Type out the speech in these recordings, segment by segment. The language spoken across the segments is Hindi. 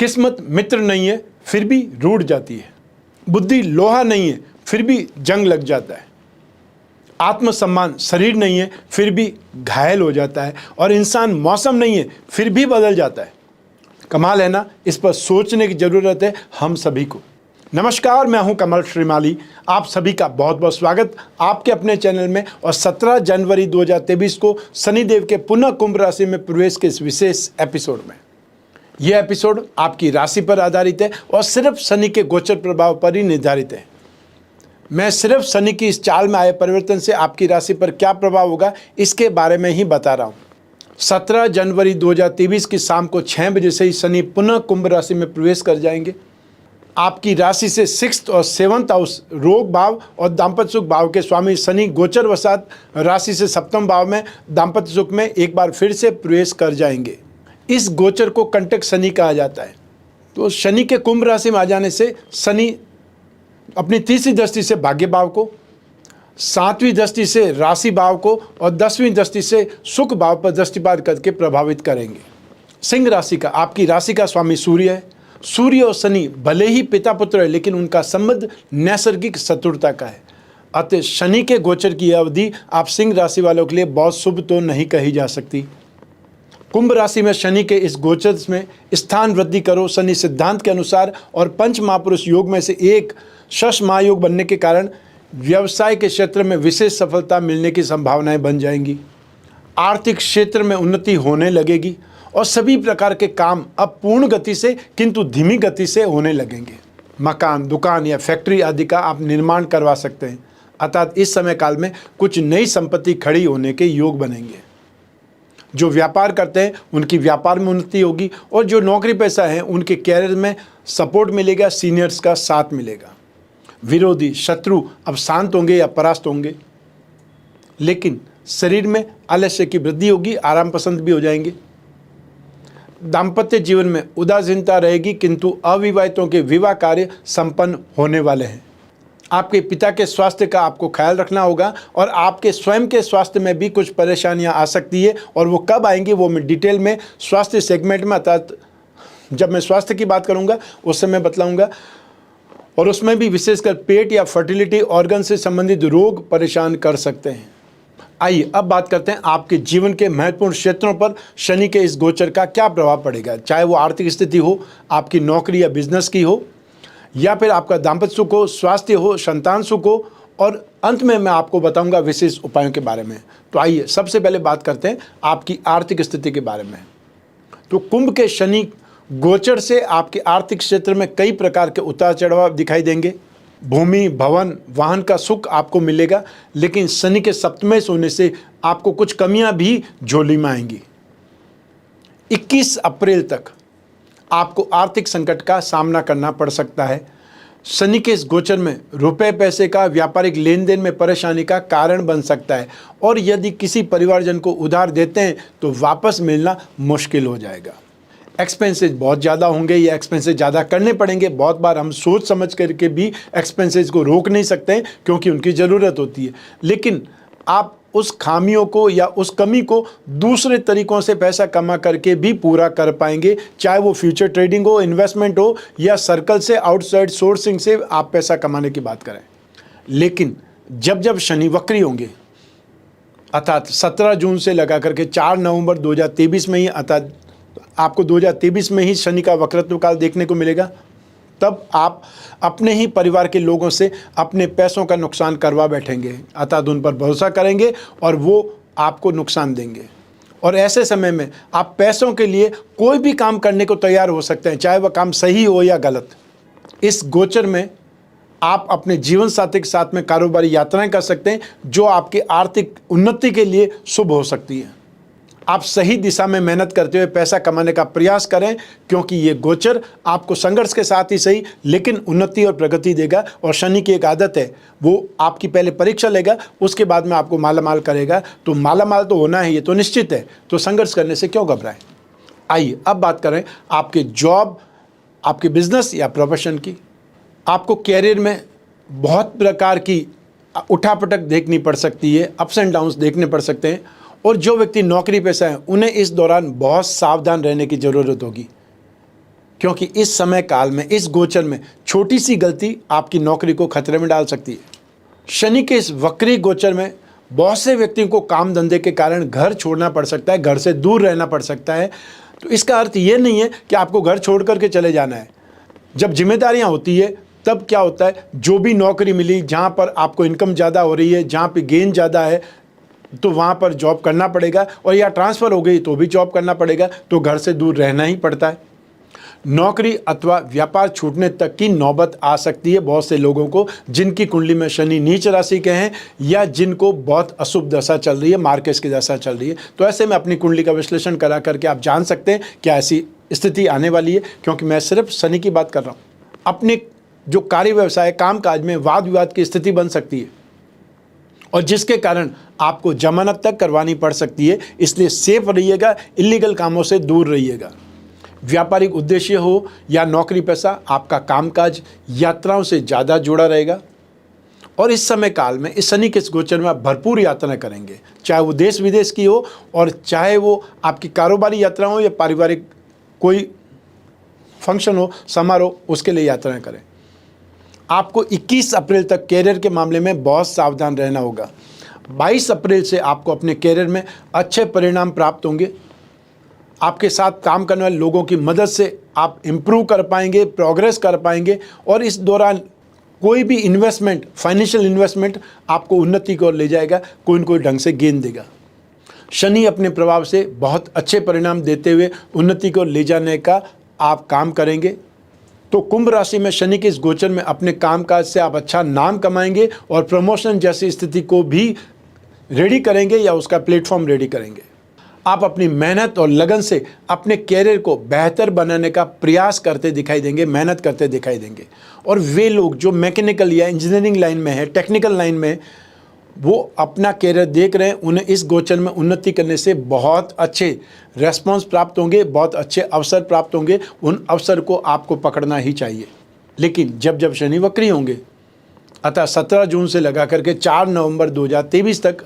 किस्मत मित्र नहीं है फिर भी रूठ जाती है। बुद्धि लोहा नहीं है फिर भी जंग लग जाता है। आत्मसम्मान शरीर नहीं है फिर भी घायल हो जाता है। और इंसान मौसम नहीं है फिर भी बदल जाता है। कमाल है ना। इस पर सोचने की ज़रूरत है हम सभी को। नमस्कार, मैं हूं कमल श्रीमाली। आप सभी का बहुत बहुत स्वागत आपके अपने चैनल में। और 17 जनवरी 2023 को शनिदेव के पुनः कुंभ राशि में प्रवेश के इस विशेष एपिसोड में। यह एपिसोड आपकी राशि पर आधारित है और सिर्फ शनि के गोचर प्रभाव पर ही निर्धारित है। मैं सिर्फ शनि की इस चाल में आए परिवर्तन से आपकी राशि पर क्या प्रभाव होगा इसके बारे में ही बता रहा हूँ। 17 जनवरी 2023 की शाम को 6 बजे से ही शनि पुनः कुंभ राशि में प्रवेश कर जाएंगे। आपकी राशि से 6th और 7th हाउस रोग भाव और दाम्पत्य सुख भाव के स्वामी शनि गोचर वसात राशि से 7वें भाव में दाम्पत्य सुख में एक बार फिर से प्रवेश कर जाएंगे। इस गोचर को कंटक शनि कहा जाता है। तो शनि के कुंभ राशि में आ जाने से शनि अपनी तीसरी दृष्टि से भाग्य भाव को, 7वीं दृष्टि से राशि भाव को और 10वीं दृष्टि से सुख भाव पर दृष्टिपात करके प्रभावित करेंगे। सिंह राशि का आपकी राशि का स्वामी सूर्य है। सूर्य और शनि भले ही पिता पुत्र है लेकिन उनका संबंध नैसर्गिक शत्रुता का है। अतः शनि के गोचर की अवधि आप सिंह राशि वालों के लिए बहुत शुभ तो नहीं कही जा सकती। कुंभ राशि में शनि के इस गोचर में स्थान वृद्धि करो शनि सिद्धांत के अनुसार और पंच महापुरुष योग में से एक शश महायोग बनने के कारण व्यवसाय के क्षेत्र में विशेष सफलता मिलने की संभावनाएं बन जाएंगी। आर्थिक क्षेत्र में उन्नति होने लगेगी और सभी प्रकार के काम अब पूर्ण गति से किंतु धीमी गति से होने लगेंगे। मकान, दुकान या फैक्ट्री आदि का आप निर्माण करवा सकते हैं। अर्थात इस समय काल में कुछ नई संपत्ति खड़ी होने के योग बनेंगे। जो व्यापार करते हैं उनकी व्यापार में उन्नति होगी और जो नौकरी पेशा हैं उनके कैरियर में सपोर्ट मिलेगा, सीनियर्स का साथ मिलेगा। विरोधी शत्रु अब शांत होंगे या परास्त होंगे। लेकिन शरीर में आलस्य की वृद्धि होगी, आराम पसंद भी हो जाएंगे। दाम्पत्य जीवन में उदासीनता रहेगी किंतु अविवाहितों के विवाह कार्य संपन्न होने वाले हैं। आपके पिता के स्वास्थ्य का आपको ख्याल रखना होगा और आपके स्वयं के स्वास्थ्य में भी कुछ परेशानियां आ सकती है। और वो कब आएंगी वो मैं डिटेल में स्वास्थ्य सेगमेंट में, अर्थात जब मैं स्वास्थ्य की बात करूंगा उस समय बतलाऊंगा। और उसमें भी विशेषकर पेट या फर्टिलिटी ऑर्गन से संबंधित रोग परेशान कर सकते हैं। आइए अब बात करते हैं आपके जीवन के महत्वपूर्ण क्षेत्रों पर शनि के इस गोचर का क्या प्रभाव पड़ेगा। चाहे वो आर्थिक स्थिति हो, आपकी नौकरी या बिजनेस की हो, या फिर आपका दाम्पत्य सुख हो, स्वास्थ्य हो, संतान सुख हो, और अंत में मैं आपको बताऊंगा विशेष उपायों के बारे में। तो आइए सबसे पहले बात करते हैं आपकी आर्थिक स्थिति के बारे में। तो कुंभ के शनि गोचर से आपके आर्थिक क्षेत्र में कई प्रकार के उतार चढ़ाव दिखाई देंगे। भूमि, भवन, वाहन का सुख आपको मिलेगा, लेकिन शनि के सप्तमें होने से आपको कुछ कमियां भी झोली में आएंगी। 21 अप्रैल तक आपको आर्थिक संकट का सामना करना पड़ सकता है। शनि के इस गोचर में रुपए पैसे का व्यापारिक लेन देन में परेशानी का कारण बन सकता है और यदि किसी परिवारजन को उधार देते हैं तो वापस मिलना मुश्किल हो जाएगा। एक्सपेंसेस बहुत ज़्यादा होंगे या एक्सपेंसेस ज़्यादा करने पड़ेंगे। बहुत बार हम सोच समझ करके भी एक्सपेंसेस को रोक नहीं सकते हैं क्योंकि उनकी ज़रूरत होती है। लेकिन आप उस खामियों को या उस कमी को दूसरे तरीकों से पैसा कमा करके भी पूरा कर पाएंगे। चाहे वो फ्यूचर ट्रेडिंग हो, इन्वेस्टमेंट हो या सर्कल से आउटसाइड सोर्सिंग से आप पैसा कमाने की बात करें। लेकिन जब जब शनि वक्री होंगे, अर्थात 17 जून से लगा करके 4 नवंबर 2023 में ही, अर्थात आपको 2023 में ही शनि का वक्रत्व काल देखने को मिलेगा, तब आप अपने ही परिवार के लोगों से अपने पैसों का नुकसान करवा बैठेंगे। अर्थात उन पर भरोसा करेंगे और वो आपको नुकसान देंगे। और ऐसे समय में आप पैसों के लिए कोई भी काम करने को तैयार हो सकते हैं, चाहे वह काम सही हो या गलत। इस गोचर में आप अपने जीवन साथी के साथ में कारोबारी यात्राएं कर सकते हैं जो आपकी आर्थिक उन्नति के लिए शुभ हो सकती है। आप सही दिशा में मेहनत करते हुए पैसा कमाने का प्रयास करें क्योंकि ये गोचर आपको संघर्ष के साथ ही सही लेकिन उन्नति और प्रगति देगा। और शनि की एक आदत है, वो आपकी पहले परीक्षा लेगा, उसके बाद में आपको मालामाल करेगा। तो मालामाल तो होना है, ये तो निश्चित है। तो संघर्ष करने से क्यों घबराएं। आइए अब बात करें आपके जॉब, आपके बिजनेस या प्रोफेशन की। आपको कैरियर में बहुत प्रकार की उठापटक देखनी पड़ सकती है, अप्स एंड डाउन्स देखने पड़ सकते हैं। और जो व्यक्ति नौकरी पेशा है उन्हें इस दौरान बहुत सावधान रहने की ज़रूरत होगी। क्योंकि इस समय काल में, इस गोचर में छोटी सी गलती आपकी नौकरी को खतरे में डाल सकती है। शनि के इस वक्री गोचर में बहुत से व्यक्तियों को काम धंधे के कारण घर छोड़ना पड़ सकता है, घर से दूर रहना पड़ सकता है। तो इसका अर्थ ये नहीं है कि आपको घर छोड़ करके चले जाना है। जब जिम्मेदारियां होती है तब क्या होता है, जो भी नौकरी मिली, जहां पर आपको इनकम ज़्यादा हो रही है, जहां पे गेन ज़्यादा है, तो वहां पर जॉब करना पड़ेगा, और या ट्रांसफ़र हो गई तो भी जॉब करना पड़ेगा, तो घर से दूर रहना ही पड़ता है। नौकरी अथवा व्यापार छूटने तक की नौबत आ सकती है बहुत से लोगों को, जिनकी कुंडली में शनि नीच राशि के हैं या जिनको बहुत अशुभ दशा चल रही है, मार्केस की दशा चल रही है। तो ऐसे में अपनी कुंडली का विश्लेषण करा करके आप जान सकते हैं क्या ऐसी स्थिति आने वाली है, क्योंकि मैं सिर्फ शनि की बात कर रहा हूँ। अपने जो कार्य व्यवसाय, काम काज में वाद विवाद की स्थिति बन सकती है, और जिसके कारण आपको जमानत तक करवानी पड़ सकती है। इसलिए सेफ रहिएगा, इलीगल कामों से दूर रहिएगा। व्यापारिक उद्देश्य हो या नौकरी पेशा, आपका कामकाज यात्राओं से ज़्यादा जुड़ा रहेगा, और इस समय काल में, इस शनि के इस गोचर में आप भरपूर यात्राएं करेंगे, चाहे वो देश विदेश की हो और चाहे वो आपकी कारोबारी यात्रा हो या पारिवारिक कोई फंक्शन हो, समारोह, उसके लिए यात्राएं करें। आपको 21 अप्रैल तक कैरियर के मामले में बहुत सावधान रहना होगा। 22 अप्रैल से आपको अपने कैरियर में अच्छे परिणाम प्राप्त होंगे। आपके साथ काम करने वाले लोगों की मदद से आप इम्प्रूव कर पाएंगे, प्रोग्रेस कर पाएंगे, और इस दौरान कोई भी इन्वेस्टमेंट, फाइनेंशियल इन्वेस्टमेंट आपको उन्नति की ओर ले जाएगा, कोई न कोई ढंग से गेन देगा। शनि अपने प्रभाव से बहुत अच्छे परिणाम देते हुए उन्नति को ले जाने का आप काम करेंगे। तो कुंभ राशि में शनि के इस गोचर में अपने कामकाज से आप अच्छा नाम कमाएंगे और प्रमोशन जैसी स्थिति को भी रेडी करेंगे या उसका प्लेटफॉर्म रेडी करेंगे। आप अपनी मेहनत और लगन से अपने कैरियर को बेहतर बनाने का प्रयास करते दिखाई देंगे, मेहनत करते दिखाई देंगे। और वे लोग जो मैकेनिकल या इंजीनियरिंग लाइन में है, टेक्निकल लाइन में, वो अपना कैरियर देख रहे हैं, उन्हें इस गोचर में उन्नति करने से बहुत अच्छे रेस्पॉन्स प्राप्त होंगे, बहुत अच्छे अवसर प्राप्त होंगे। उन अवसर को आपको पकड़ना ही चाहिए। लेकिन जब जब शनि वक्री होंगे, अतः 17 जून से लगा करके 4 नवंबर 2023 तक,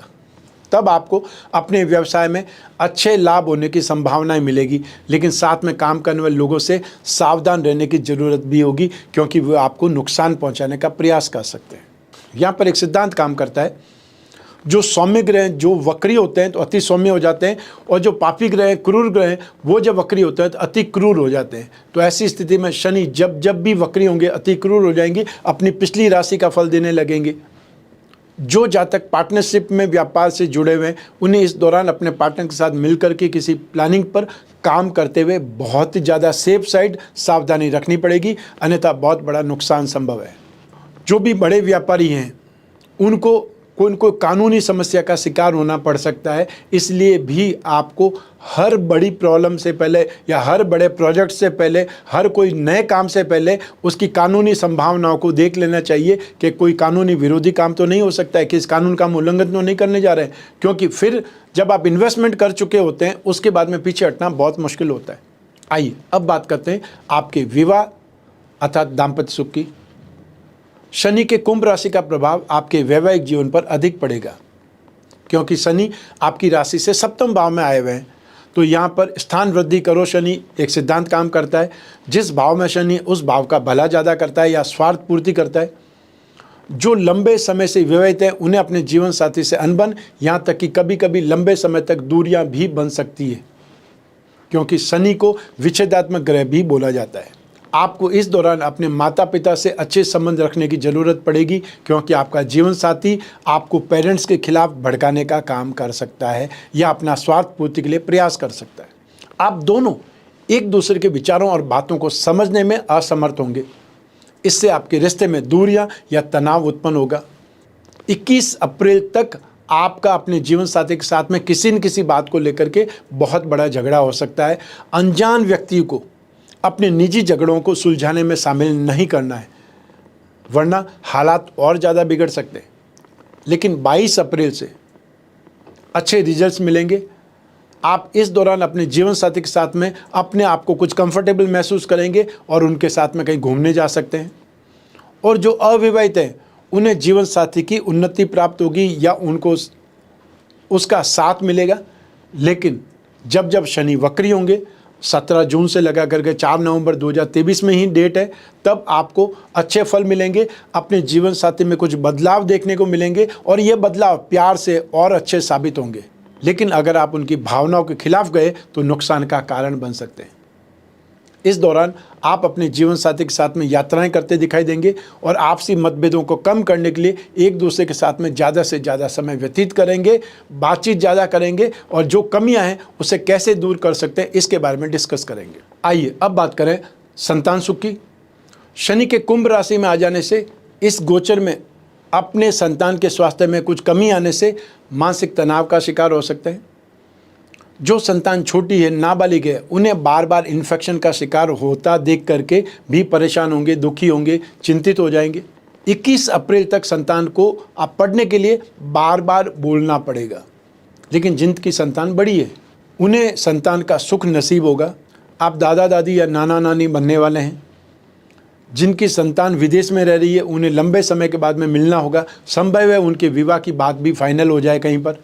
तब आपको अपने व्यवसाय में अच्छे लाभ होने की संभावनाएं मिलेगी। लेकिन साथ में काम करने वाले लोगों से सावधान रहने की ज़रूरत भी होगी, क्योंकि वो आपको नुकसान पहुंचाने का प्रयास कर सकते हैं। यहाँ पर एक सिद्धांत काम करता है, जो सौम्य ग्रह जो वक्री होते हैं तो अति सौम्य हो जाते हैं, और जो पापी ग्रह, क्रूर ग्रह, वो जब वक्री होते हैं तो अति क्रूर हो जाते हैं। तो ऐसी स्थिति में शनि जब जब भी वक्री होंगे, अति क्रूर हो जाएंगे, अपनी पिछली राशि का फल देने लगेंगे। जो जातक पार्टनरशिप में व्यापार से जुड़े हुए हैं, उन्हें इस दौरान अपने पार्टनर के साथ मिलकर के किसी प्लानिंग पर काम करते हुए बहुत ज़्यादा सेफ साइड सावधानी रखनी पड़ेगी, अन्यथा बहुत बड़ा नुकसान संभव है। जो भी बड़े व्यापारी हैं, उनको कोई न कोई कानूनी समस्या का शिकार होना पड़ सकता है। इसलिए भी आपको हर बड़ी प्रॉब्लम से पहले या हर बड़े प्रोजेक्ट से पहले, हर कोई नए काम से पहले उसकी कानूनी संभावनाओं को देख लेना चाहिए कि कोई कानूनी विरोधी काम तो नहीं हो सकता है, कि इस कानून का हम उल्लंघन तो नहीं करने जा रहे हैं। क्योंकि फिर जब आप इन्वेस्टमेंट कर चुके होते हैं, उसके बाद में पीछे हटना बहुत मुश्किल होता है। आइए अब बात करते हैं आपके विवाह अर्थात दाम्पत्य सुख की। शनि के कुंभ राशि का प्रभाव आपके वैवाहिक जीवन पर अधिक पड़ेगा, क्योंकि शनि आपकी राशि से सप्तम भाव में आए हुए हैं। तो यहाँ पर स्थान वृद्धि करो शनि एक सिद्धांत काम करता है। जिस भाव में शनि, उस भाव का भला ज़्यादा करता है या स्वार्थ पूर्ति करता है। जो लंबे समय से विवाहित हैं, उन्हें अपने जीवन साथी से अनबन, यहाँ तक कि कभी कभी लंबे समय तक दूरियाँ भी बन सकती है, क्योंकि शनि को विच्छेदात्मक ग्रह भी बोला जाता है। आपको इस दौरान अपने माता पिता से अच्छे संबंध रखने की ज़रूरत पड़ेगी, क्योंकि आपका जीवन साथी आपको पेरेंट्स के खिलाफ भड़काने का काम कर सकता है या अपना स्वार्थ पूर्ति के लिए प्रयास कर सकता है। आप दोनों एक दूसरे के विचारों और बातों को समझने में असमर्थ होंगे। इससे आपके रिश्ते में दूरियां या तनाव उत्पन्न होगा। 21 अप्रैल तक आपका अपने जीवन साथी के साथ में किसी न किसी बात को लेकर के बहुत बड़ा झगड़ा हो सकता है। अनजान व्यक्ति को अपने निजी झगड़ों को सुलझाने में शामिल नहीं करना है, वरना हालात और ज़्यादा बिगड़ सकते हैं। लेकिन 22 अप्रैल से अच्छे रिजल्ट्स मिलेंगे। आप इस दौरान अपने जीवन साथी के साथ में अपने आप को कुछ कंफर्टेबल महसूस करेंगे और उनके साथ में कहीं घूमने जा सकते हैं। और जो अविवाहित हैं, उन्हें जीवन साथी की उन्नति प्राप्त होगी या उनको उसका साथ मिलेगा। लेकिन जब जब शनि वक्री होंगे, 17 जून से लगा करके 4 नवंबर 2023 में ही डेट है, तब आपको अच्छे फल मिलेंगे, अपने जीवन साथी में कुछ बदलाव देखने को मिलेंगे और ये बदलाव प्यार से और अच्छे साबित होंगे। लेकिन अगर आप उनकी भावनाओं के खिलाफ गए तो नुकसान का कारण बन सकते हैं। इस दौरान आप अपने जीवन साथी के साथ में यात्राएं करते दिखाई देंगे और आपसी मतभेदों को कम करने के लिए एक दूसरे के साथ में ज़्यादा से ज़्यादा समय व्यतीत करेंगे, बातचीत ज़्यादा करेंगे और जो कमियां हैं उसे कैसे दूर कर सकते हैं इसके बारे में डिस्कस करेंगे। आइए अब बात करें संतान सुख की। शनि के कुंभ राशि में आ जाने से इस गोचर में अपने संतान के स्वास्थ्य में कुछ कमी आने से मानसिक तनाव का शिकार हो सकते हैं। जो संतान छोटी है, नाबालिग है, उन्हें बार बार इन्फेक्शन का शिकार होता देख करके भी परेशान होंगे, दुखी होंगे, चिंतित हो जाएंगे। 21 अप्रैल तक संतान को आप पढ़ने के लिए बार बार बोलना पड़ेगा। लेकिन जिनकी संतान बड़ी है उन्हें संतान का सुख नसीब होगा। आप दादा दादी या नाना नानी बनने वाले हैं। जिनकी संतान विदेश में रह रही है उन्हें लंबे समय के बाद में मिलना होगा। संभव है उनके विवाह की बात भी फाइनल हो जाए कहीं पर।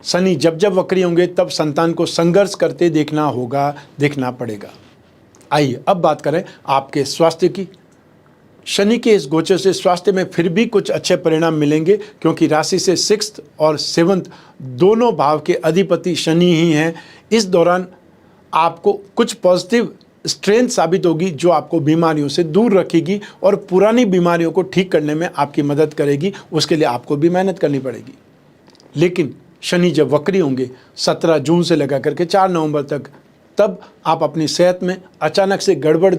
शनि जब जब वक्री होंगे तब संतान को संघर्ष करते देखना पड़ेगा। आइए अब बात करें आपके स्वास्थ्य की। शनि के इस गोचर से स्वास्थ्य में फिर भी कुछ अच्छे परिणाम मिलेंगे, क्योंकि राशि से 6th और 7th दोनों भाव के अधिपति शनि ही हैं। इस दौरान आपको कुछ पॉजिटिव स्ट्रेंथ साबित होगी जो आपको बीमारियों से दूर रखेगी और पुरानी बीमारियों को ठीक करने में आपकी मदद करेगी। उसके लिए आपको भी मेहनत करनी पड़ेगी। लेकिन शनि जब वक्री होंगे 17 जून से लगा करके 4 नवंबर तक, तब आप अपनी सेहत में अचानक से गड़बड़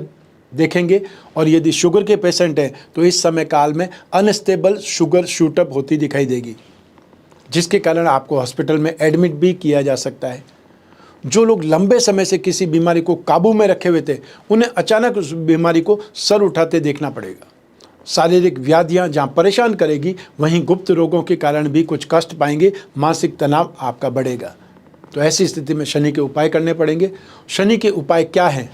देखेंगे और यदि शुगर के पेशेंट हैं तो इस समय काल में अनस्टेबल शुगर शूटअप होती दिखाई देगी, जिसके कारण आपको हॉस्पिटल में एडमिट भी किया जा सकता है। जो लोग लंबे समय से किसी बीमारी को काबू में रखे हुए थे उन्हें अचानक उस बीमारी को सर उठाते देखना पड़ेगा। शारीरिक व्याधियां जहां परेशान करेगी वहीं गुप्त रोगों के कारण भी कुछ कष्ट पाएंगे, मानसिक तनाव आपका बढ़ेगा। तो ऐसी स्थिति में शनि के उपाय करने पड़ेंगे। शनि के उपाय क्या हैं?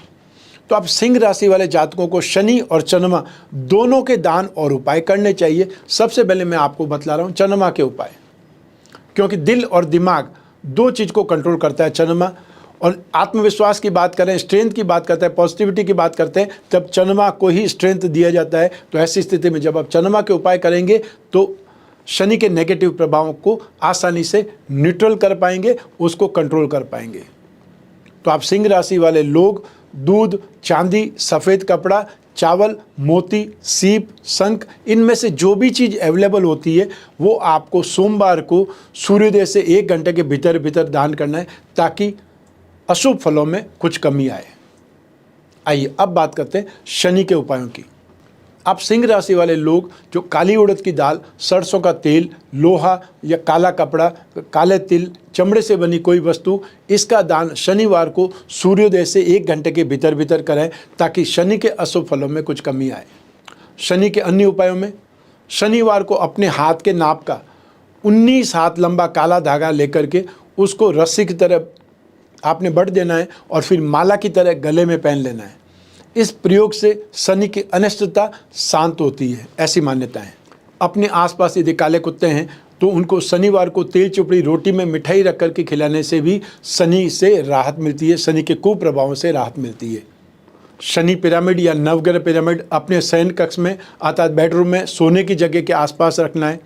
तो आप सिंह राशि वाले जातकों को शनि और चंद्रमा दोनों के दान और उपाय करने चाहिए। सबसे पहले मैं आपको बतला रहा हूँ चंद्रमा के उपाय, क्योंकि दिल और दिमाग दो चीज़ को कंट्रोल करता है चंद्रमा। और आत्मविश्वास की बात करें, स्ट्रेंथ की बात करते हैं, पॉजिटिविटी की बात करते हैं, तब चंद्रमा को ही स्ट्रेंथ दिया जाता है। तो ऐसी स्थिति में जब आप चंद्रमा के उपाय करेंगे तो शनि के नेगेटिव प्रभावों को आसानी से न्यूट्रल कर पाएंगे, उसको कंट्रोल कर पाएंगे। तो आप सिंह राशि वाले लोग दूध, चांदी, सफ़ेद कपड़ा, चावल, मोती, सीप, शंख, इनमें से जो भी चीज़ अवेलेबल होती है वो आपको सोमवार को सूर्योदय से 1 घंटे के भीतर भीतर दान करना है, ताकि अशुभ फलों में कुछ कमी आए। आइए अब बात करते हैं शनि के उपायों की। आप सिंह राशि वाले लोग जो काली उड़द की दाल, सरसों का तेल, लोहा या काला कपड़ा, काले तिल, चमड़े से बनी कोई वस्तु, इसका दान शनिवार को सूर्योदय से 1 घंटे के भीतर भीतर करें, ताकि शनि के अशुभ फलों में कुछ कमी आए। शनि के अन्य उपायों में शनिवार को अपने हाथ के नाप का 19 हाथ लंबा काला धागा लेकर के उसको रस्सी की तरह आपने बट देना है और फिर माला की तरह गले में पहन लेना है। इस प्रयोग से शनि की अनिष्टता शांत होती है, ऐसी मान्यता है। अपने आसपास यदि काले कुत्ते हैं तो उनको शनिवार को तेल चुपड़ी रोटी में मिठाई रख कर के खिलाने से भी शनि से राहत मिलती है, शनि के कुप्रभावों से राहत मिलती है। शनि पिरामिड या नवग्रह पिरामिड अपने शयन कक्ष में अर्थात बेडरूम में सोने की जगह के आसपास रखना है।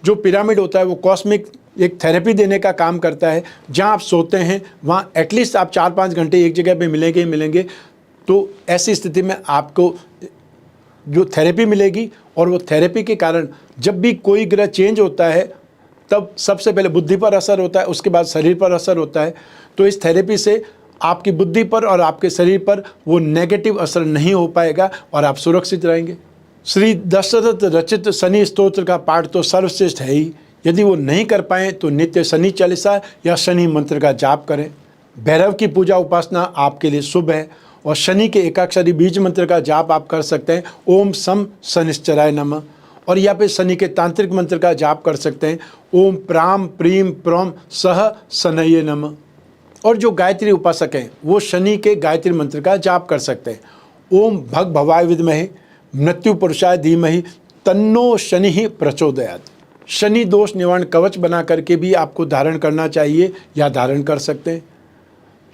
जो पिरामिड होता है वो कॉस्मिक एक थेरेपी देने का काम करता है। जहाँ आप सोते हैं वहाँ एटलीस्ट आप 4-5 घंटे एक जगह पे मिलेंगे ही मिलेंगे। तो ऐसी स्थिति में आपको जो थेरेपी मिलेगी, और वो थेरेपी के कारण जब भी कोई ग्रह चेंज होता है तब सबसे पहले बुद्धि पर असर होता है, उसके बाद शरीर पर असर होता है। तो इस थेरेपी से आपकी बुद्धि पर और आपके शरीर पर वो नेगेटिव असर नहीं हो पाएगा और आप सुरक्षित रहेंगे। श्री दशरथ रचित शनि स्तोत्र का पाठ तो सर्वश्रेष्ठ है ही। यदि वो नहीं कर पाएँ तो नित्य शनि चालीसा या शनि मंत्र का जाप करें। भैरव की पूजा उपासना आपके लिए शुभ है और शनि के एकाक्षरी बीज मंत्र का जाप आप कर सकते हैं, ओम सम शनिश्चराय नमः। और या फिर शनि के तांत्रिक मंत्र का जाप कर सकते हैं, ओम प्राम प्रीम प्रोम सह शनये नमः। और जो गायत्री उपासक हैं वो शनि के गायत्री मंत्र का जाप कर सकते हैं, ओम भग भवाय विद्महे मृत्यु पुरुषाय धीमहि तन्नो शनि ही प्रचोदयात्। शनि दोष निवारण कवच बना करके भी आपको धारण करना चाहिए या धारण कर सकते हैं।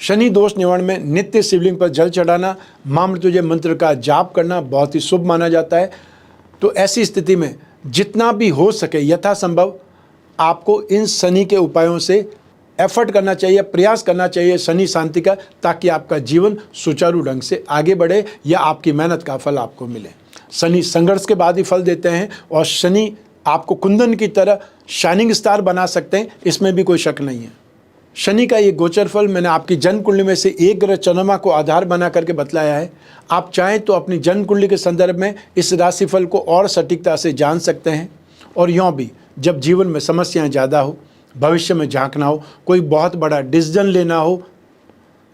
शनि दोष निवारण में नित्य शिवलिंग पर जल चढ़ाना, मां मृत्युंजय मंत्र का जाप करना बहुत ही शुभ माना जाता है। तो ऐसी स्थिति में जितना भी हो सके यथासंभव आपको इन शनि के उपायों से एफर्ट करना चाहिए, प्रयास करना चाहिए शनि शांति का, ताकि आपका जीवन सुचारू ढंग से आगे बढ़े या आपकी मेहनत का फल आपको मिले। शनि संघर्ष के बाद ही फल देते हैं और शनि आपको कुंदन की तरह शाइनिंग स्टार बना सकते हैं, इसमें भी कोई शक नहीं है। शनि का ये गोचर फल मैंने आपकी जन्म कुंडली में से एक ग्रह चंद्रमा को आधार बना करके बतलाया है। आप चाहें तो अपनी जन्म कुंडली के संदर्भ में इस राशिफल को और सटीकता से जान सकते हैं। और यूँ भी जब जीवन में समस्याएं ज़्यादा हो, भविष्य में झांकना हो, कोई बहुत बड़ा डिसीजन लेना हो,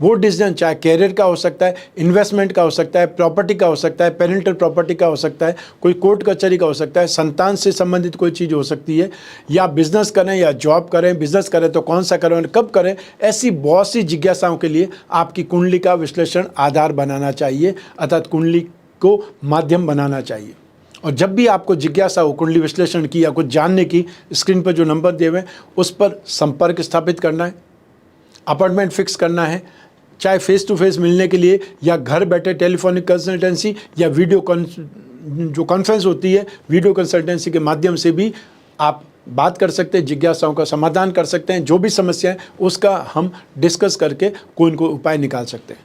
वो डिसीजन चाहे कैरियर का हो सकता है, इन्वेस्टमेंट का हो सकता है, प्रॉपर्टी का हो सकता है, पेरेंटल प्रॉपर्टी का हो सकता है, कोई कोर्ट कचहरी का हो सकता है, संतान से संबंधित कोई चीज़ हो सकती है, या बिजनेस करें या जॉब करें, बिजनेस करें तो कौन सा करें और कब करें, ऐसी बहुत सी जिज्ञासाओं के लिए आपकी कुंडली का विश्लेषण आधार बनाना चाहिए, अर्थात कुंडली को माध्यम बनाना चाहिए। और जब भी आपको जिज्ञासा हो कुंडली विश्लेषण की या कुछ जानने की, स्क्रीन पर जो नंबर दिए हुए हैं उस पर संपर्क स्थापित करना है, अपॉइंटमेंट फिक्स करना है, चाहे फेस टू फेस मिलने के लिए या घर बैठे टेलीफोनिक कंसल्टेंसी या वीडियो जो कॉन्फ्रेंस होती है वीडियो कंसल्टेंसी के माध्यम से भी आप बात कर सकते हैं, जिज्ञासाओं का समाधान कर सकते हैं। जो भी समस्या है उसका हम डिस्कस करके कोई उनको उपाय निकाल सकते हैं।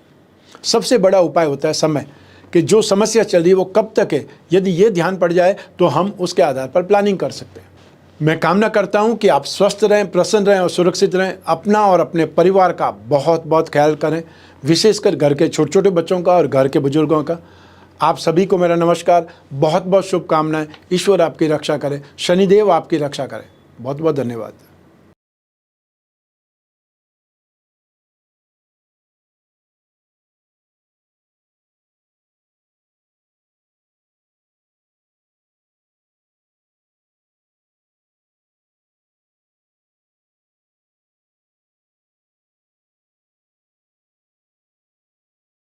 सबसे बड़ा उपाय होता है समय, कि जो समस्या चल रही है वो कब तक है, यदि ये ध्यान पड़ जाए तो हम उसके आधार पर प्लानिंग कर सकते हैं। मैं कामना करता हूं कि आप स्वस्थ रहें, प्रसन्न रहें और सुरक्षित रहें। अपना और अपने परिवार का बहुत बहुत ख्याल करें, विशेषकर घर के छोटे छोटे बच्चों का और घर के बुजुर्गों का। आप सभी को मेरा नमस्कार, बहुत बहुत शुभकामनाएं। ईश्वर आपकी रक्षा करें, शनिदेव आपकी रक्षा करें। बहुत बहुत धन्यवाद।